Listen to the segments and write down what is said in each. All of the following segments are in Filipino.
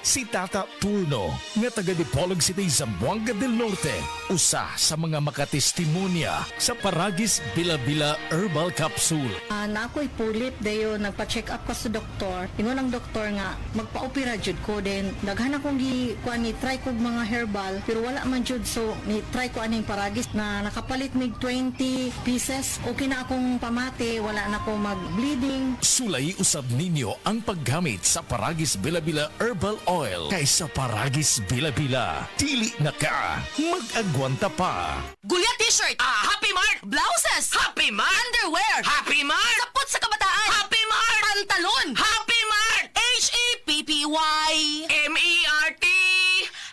si Tata Turno nga taga Dipolog City, Zamboanga del Norte, usa sa mga makatestimonya sa Paragis Bila-Bila Herbal Capsule. Na ako'y pulit dayo nagpa-check up ko sa doktor. Ingon ang doktor nga magpa-opera jud ko, din daghan akong kuan ni try ko mga herbal pero wala man jud, so ni try ko aning Paragis na nakapalit mig 20 pieces. Okay na akong pamati, wala na ko mag-bleeding. Sulay usab ninyo ang paggamit sa Paragis Bila-Bila Herbal Oil kaysa Paragis Bila-Bila. Dili na ka mag-agwanta pa. Guya t-shirt, Happy Mart. Blouses, Happy Mart. Underwear, Happy Mart. Sapot sa kabataan, Happy Mart. Pantalon, Happy Mart. Happy Mart.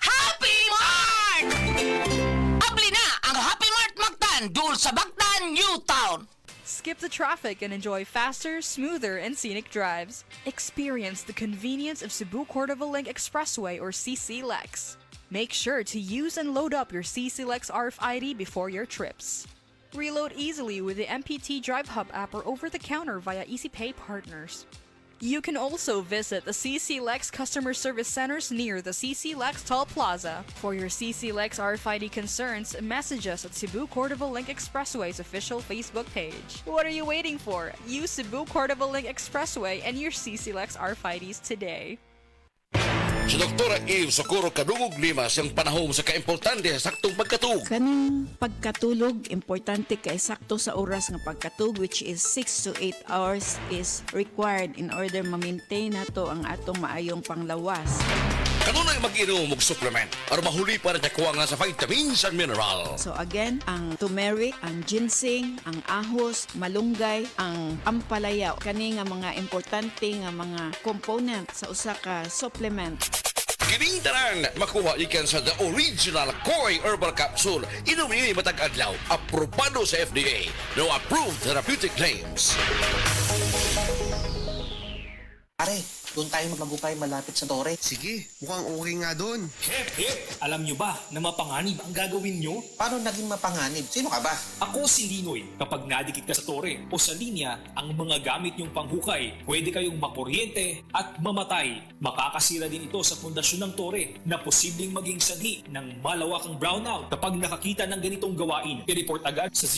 Happy Mart. Abli na ang Happy Mart Mactan, dul sa Bagtan, Newtown. Skip the traffic and enjoy faster, smoother, and scenic drives. Experience the convenience of Cebu Cordova Link Expressway or CC Lex. Make sure to use and load up your CC Lex RFID before your trips. Reload easily with the MPT Drive Hub app or over-the-counter via EasyPay partners. You can also visit the CC Lex customer service centers near the CC Lex Toll Plaza. For your CC Lex RFID concerns, message us at Cebu Cordova Link Expressway's official Facebook page. What are you waiting for? Use Cebu Cordova Link Expressway and your CC Lex RFIDs today. Si Dr. Eve Socorro Kadungog Limas ang panahon sa kaimportante sa saktong pagkatug. Kaning pagkatulog, importante kay sakto sa oras nga pagkatug, which is 6 to 8 hours is required in order ma-maintain nato ang atong maayong panglawas. Kanunay mag-inom og supplement aron mahuli para nakuha nga sa vitamins and minerals. So again, ang turmeric, ang ginseng, ang ahos, malunggay, ang ampalaya, kani nga mga importante nga mga component sa usa ka supplement. Kining tanan makuha ikan sa the original Koi Herbal Capsule. Inom ini matag adlaw, aprobado sa FDA. No approved therapeutic claims. Pare, doon tayo magbukay malapit sa tore. Sige, mukhang okay nga doon. Hep, hep! Alam nyo ba na mapanganib ang gagawin nyo? Paano naging mapanganib? Sino ka ba? Ako si Linoy. Kapag nadikit ka sa tore o sa linya, ang mga gamit nyong panghukay, pwede kayong makuryente at mamatay. Makakasira din ito sa pundasyon ng tore na posibleng maging sanhi ng malawakang brownout. Kapag nakakita ng ganitong gawain, i-report agad sa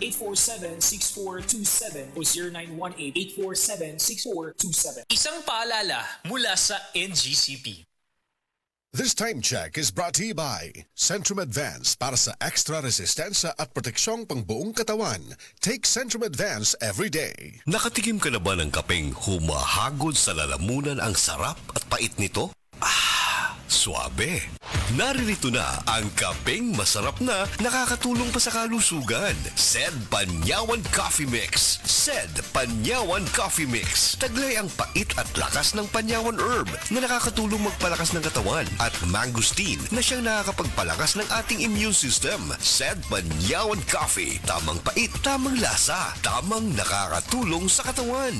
0917-847-6427 o 0918-847-6427. Isang paalala mula sa NGCP. This time check is brought to you by Centrum Advance para sa extra resistensya at proteksyong pangbuong katawan. Take Centrum Advance every day. Nakatikim ka na ba ng kapeng humahagod sa lalamunan ang sarap at pait nito? Suabe. Naririto na ang kapeng masarap na nakakatulong pa sa kalusugan. Sed Panyawan Coffee Mix. Sed Panyawan Coffee Mix. Taglay ang pait at lakas ng Panyawan Herb na nakakatulong magpalakas ng katawan at mangosteen na siyang nakakapagpalakas ng ating immune system. Sed Panyawan Coffee. Tamang pait, tamang lasa, tamang nakakatulong sa katawan.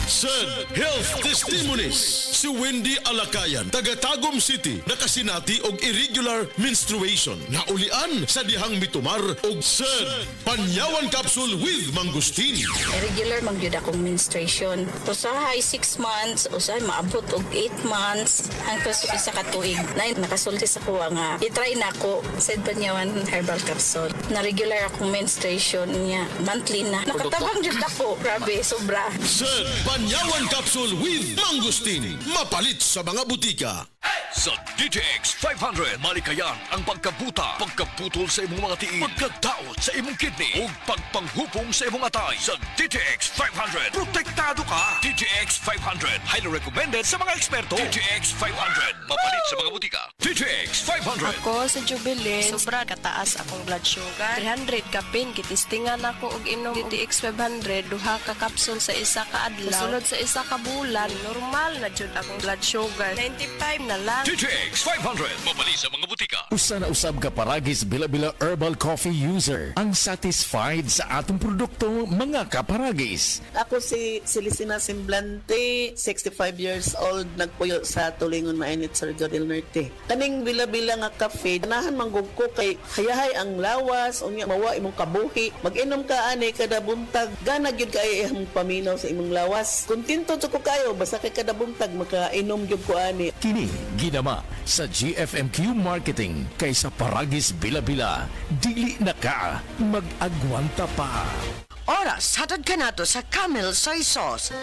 Sed Health Testimonies. Si Wendy Alakayan, taga Tagum City, nakasinati og irregular menstruation. Naulian sa dihang mitumar og Sed Panyawan Capsule with Mangosteen. Irregular man gyud akong menstruation. Usahay 6 months, usahay maabot og 8 months hangtod sa isa ka tuig. Nay nakasulti sa kuha nga i-try nako Sed Panyawan Herbal Capsule. Na regular akong menstruation niya, monthly na. Nakatabang jud ako, grabe, sobra. Sed Panyawan Capsule with Mangosteen. Mapalit sa mga butika. Sa DTX 500, malikayan ang pagkabuta, pagkaputol sa imong mga tiil, pagkadaot sa imong kidney, ug pagpanghupong sa imong atay. Sa DTX 500, protektado ka. DTX 500, highly recommended sa mga eksperto. DTX 500, mapalit sa mga butika. DTX 500. Ako sa Jubilee, sobra kataas akong blood sugar. 300 kapin, kitistingan ako og inom DTX 500, duha ka kapsul sa isa ka adlaw. Sunod sa isa ka bulan, normal na jud akong blood sugar. 95 na lang. DTX 500, mapalit sa mga butika. Amerika. Usa na usab ka paragis bila-bila herbal coffee user ang satisfied sa atong produkto mga kaparagis. Ako si Celestina Semblante, 65 years old, nagpuyo sa Tulingon Mainit, Surigao del Norte. Kaning bila-bila nga kafe, ganahan manggug ko kay hayahay ang lawas, unya mawa imong kabuhi. Mag-inom ka ani kada buntag, gana gyud kay imong paminaw sa imong lawas. Kontento ko kayo basta kay kada buntag makainom gyud ko ani. Kini ginama sa GFMQ Marketing kaysa paragis bila-bila, dili na ka mag-agwanta pa. Oras, hatod ka nato sa Camel Soy Sauce.